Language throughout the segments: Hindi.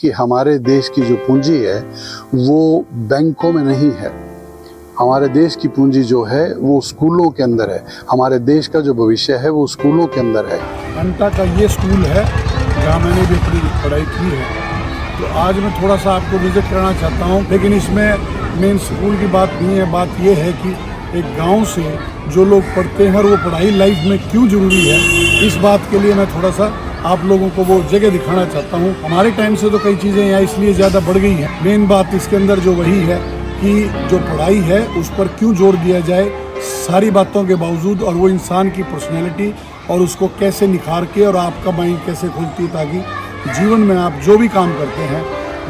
कि हमारे देश की जो पूंजी है वो बैंकों में नहीं है। हमारे देश की पूंजी जो है वो स्कूलों के अंदर है। हमारे देश का जो भविष्य है वो स्कूलों के अंदर है। घंटा का ये स्कूल है जहाँ मैंने भी अपनी पढ़ाई की है। तो आज मैं थोड़ा सा आपको विजिट करना चाहता हूँ, लेकिन इसमें मेन स्कूल की बात नहीं है। बात ये है कि एक गांव से जो लोग पढ़ते हैं और वो पढ़ाई लाइफ में क्यों ज़रूरी है, इस बात के लिए मैं थोड़ा सा आप लोगों को वो जगह दिखाना चाहता हूँ। हमारे टाइम से तो कई चीज़ें यहाँ इसलिए ज़्यादा बढ़ गई हैं। मेन बात इसके अंदर जो वही है कि जो पढ़ाई है उस पर क्यों जोर दिया जाए सारी बातों के बावजूद, और वो इंसान की पर्सनैलिटी और उसको कैसे निखार के और आपका माइंड कैसे खुलती है, ताकि जीवन में आप जो भी काम करते हैं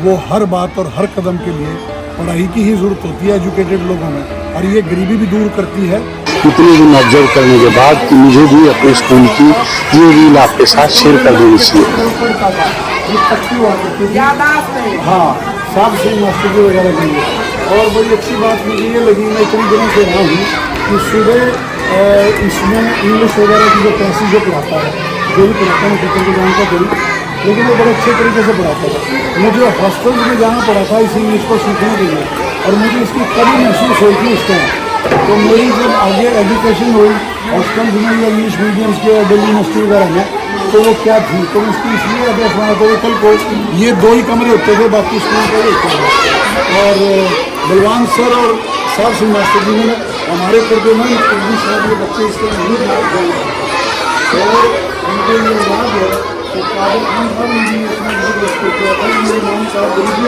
वो हर बात और हर कदम के लिए पढ़ाई की ही ज़रूरत होती है एजुकेटेड लोगों में, और ये गरीबी भी दूर करती है। इतने दिन ऑब्जर्व करने के बाद कि मुझे भी अपने स्कूल की ये रील आपके साथ शेयर कर देनी चाहिए। हाँ, साफ सही मास्टर वगैरह के लिए। और बड़ी अच्छी बात मुझे ये लगी, मैं इतनी दिनों से रहा हूँ कि सुबह इसमें इंग्लिश वगैरह की जो पैसेज जो पढ़ाता है, जो भी पढ़ाता है टीचर को जानता थोड़ी, लेकिन वो बड़े अच्छे तरीके से पढ़ाता था। मुझे हॉस्टल्स में जाना पड़ा था इस इंग्लिश को सीखने के लिए, और मुझे इसकी कभी महसूस हुई थी उस टाइम। तो मेरी जब आगे एजुकेशन हुई हॉस्टल्स में या इंग्लिश मीडियम्स के दिल्ली यूनिवर्सिटी वगैरह में, तो वो क्या थी, तो उसकी इसलिए अभ्यास बना था। कल को ये 2 ही कमरे होते थे, बाकी स्कूल का ही होता था। और बलवान सर और साहब सिंह मास्टर जी ने हमारे करते में 19 साल के बच्चे इसके नहीं याद गए, और उनके लिए याद है कि कादिर खान साहब ने भी इसमें बहुत किया था। मेरे इमाम साहब गरीबी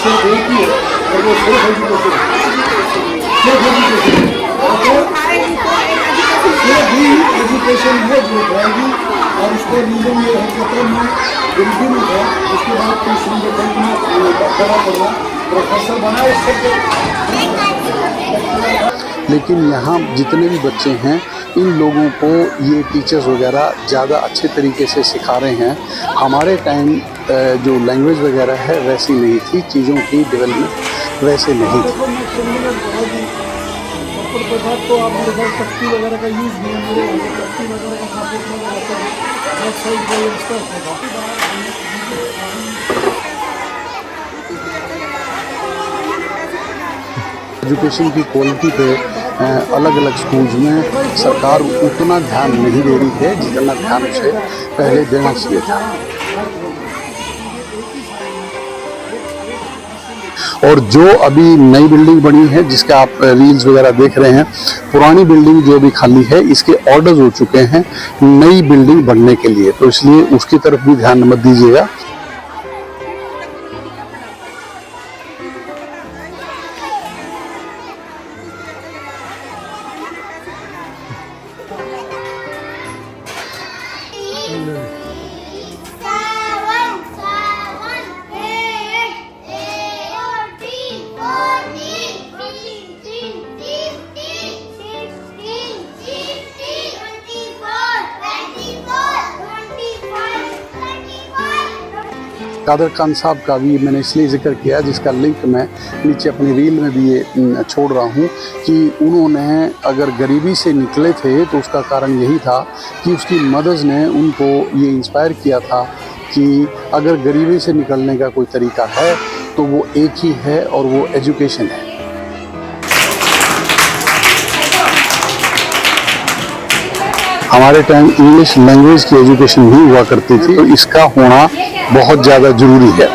सिर्फ एक ही है, और वो सिर्फ एजुकेशन एजुकेशन है जो रहेगी। और उसको रीजन ये है कि मैं गरीबी में है, उसके बाद ट्यूशन के बैंक में बड़ा पड़ा प्रोफेसर बना इस सब। लेकिन यहाँ जितने भी बच्चे हैं इन लोगों को ये टीचर्स वगैरह ज़्यादा अच्छे तरीके से सिखा रहे हैं। हमारे टाइम जो लैंग्वेज वगैरह है वैसी नहीं थी, चीज़ों की डेवलपमेंट वैसे नहीं थी। तो आप मेरे पास तख्ती वगैरह का यूज़ नहीं है, मेरे तख्ती वगैरह का सपोर्ट में रहता है, बैक साइड का ये एजुकेशन की क्वालिटी पे अलग अलग स्कूल्स में सरकार उतना ध्यान नहीं दे रही है जितना ध्यान उसे पहले देना चाहिए था। और जो अभी नई बिल्डिंग बनी है जिसका आप रील्स वगैरह देख रहे हैं, पुरानी बिल्डिंग जो भी खाली है इसके ऑर्डर्स हो चुके हैं नई बिल्डिंग बनने के लिए, तो इसलिए उसकी तरफ भी ध्यान मत दीजिएगा। कादर खान साहब का भी मैंने इसलिए जिक्र किया, जिसका लिंक मैं नीचे अपनी रील में भी ये छोड़ रहा हूँ, कि उन्होंने अगर गरीबी से निकले थे तो उसका कारण यही था कि उसकी मदर्स ने उनको ये इंस्पायर किया था कि अगर गरीबी से निकलने का कोई तरीका है तो वो एक ही है, और वो एजुकेशन है। हमारे टाइम इंग्लिश लैंग्वेज की एजुकेशन भी हुआ करती थी, तो इसका होना बहुत ज़्यादा ज़रूरी है।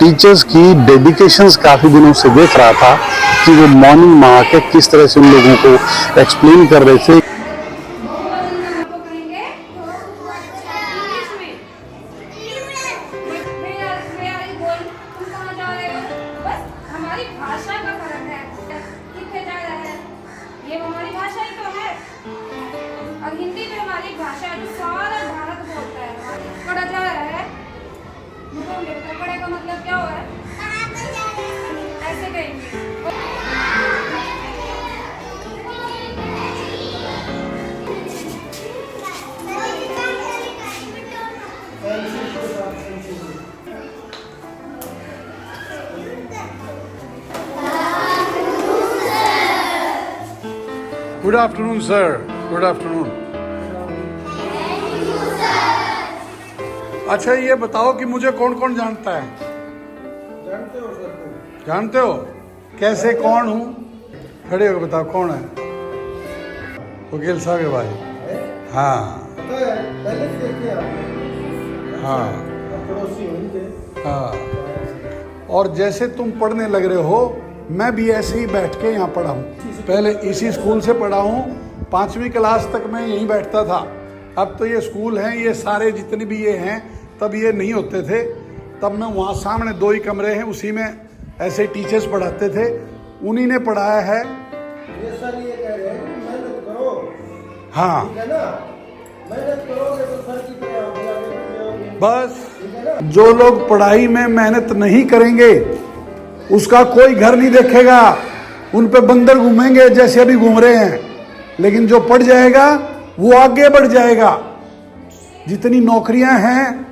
टीचर्स की डेडिकेशंस काफ़ी दिनों से देख रहा था कि वो मॉर्निंग में आके किस तरह से उन लोगों को एक्सप्लेन कर रहे थे। हिंदी में हमारी भाषा जो सारा भारत बोलता है, पढ़ा जा रहा है। पढ़े का मतलब क्या हुआ है? ऐसे कहेंगे। Good afternoon sir, good afternoon. अच्छा ये बताओ कि मुझे कौन कौन जानता है? जानते हो सर को? जानते हो? कैसे, कौन हूँ? खड़े होकर बताओ कौन है? वकील साहब के भाई। हाँ पता है, पहले से देखे आपने? हाँ पड़ोसी वहीं थे। हाँ। और जैसे तुम पढ़ने लग रहे हो, मैं भी ऐसे ही बैठ के यहाँ पढ़ा हूँ। पहले इसी स्कूल से पढ़ा हूँ, 5वीं क्लास तक मैं यहीं बैठता था। अब तो ये स्कूल हैं, ये सारे जितने भी ये हैं, तब ये नहीं होते थे। तब मैं वहाँ सामने 2 ही कमरे हैं, उसी में ऐसे टीचर्स पढ़ाते थे, उन्हीं ने पढ़ाया है। ये सर ये कह रहे हैं कि मेहनत करो, हाँ ठीक है ना? मेहनत करोगे तो सर की तरह हो जाओगे। बस ठीक है ना? जो लोग पढ़ाई में मेहनत नहीं करेंगे उसका कोई घर नहीं देखेगा, उन पे बंदर घूमेंगे जैसे अभी घूम रहे हैं। लेकिन जो पढ़ जाएगा वो आगे बढ़ जाएगा। जितनी नौकरियां हैं,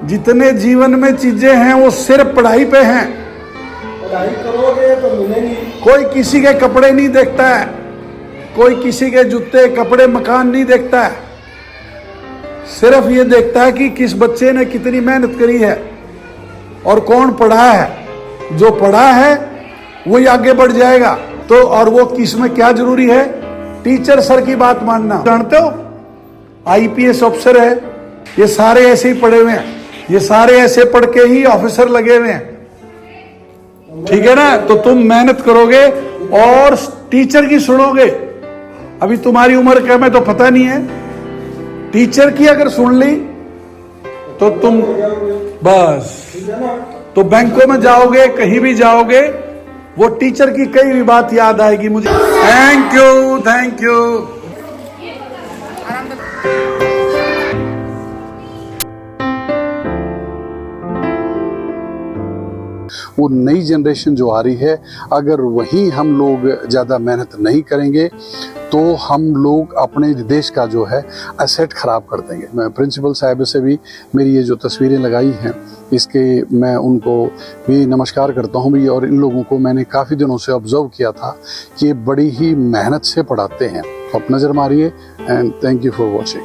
जितने जीवन में चीजें हैं, वो सिर्फ पढ़ाई पे हैं। पढ़ाई करोगे तो मिलेंगी। कोई किसी के कपड़े नहीं देखता है, कोई किसी के जूते कपड़े मकान नहीं देखता है, सिर्फ ये देखता है कि किस बच्चे ने कितनी मेहनत करी है और कौन पढ़ा है। जो पढ़ा है वही आगे बढ़ जाएगा। तो और वो किसमें क्या जरूरी है? टीचर सर की बात मानना। जानते हो IPS ऑफिसर है, ये सारे ऐसे ही पढ़े हुए हैं, ये सारे ऐसे पढ़ के ही ऑफिसर लगे हुए हैं। ठीक है ना? तो तुम मेहनत करोगे और टीचर की सुनोगे। अभी तुम्हारी उम्र क्या में तो पता नहीं है, टीचर की अगर सुन ली तो तुम बस, ठीक है ना? तो बैंकों में जाओगे, कहीं भी जाओगे, वो टीचर की कई भी बात याद आएगी मुझे। Thank you, thank you. वो नई जनरेशन जो आ रही है, अगर वही हम लोग ज़्यादा मेहनत नहीं करेंगे तो हम लोग अपने देश का जो है एसेट ख़राब कर देंगे। मैं प्रिंसिपल साहब से भी मेरी ये जो तस्वीरें लगाई हैं, इसके मैं उनको भी नमस्कार करता हूँ भी। और इन लोगों को मैंने काफ़ी दिनों से ऑब्ज़र्व किया था कि ये बड़ी ही मेहनत से पढ़ाते हैं। आप नज़र मारिए and thank you for watching.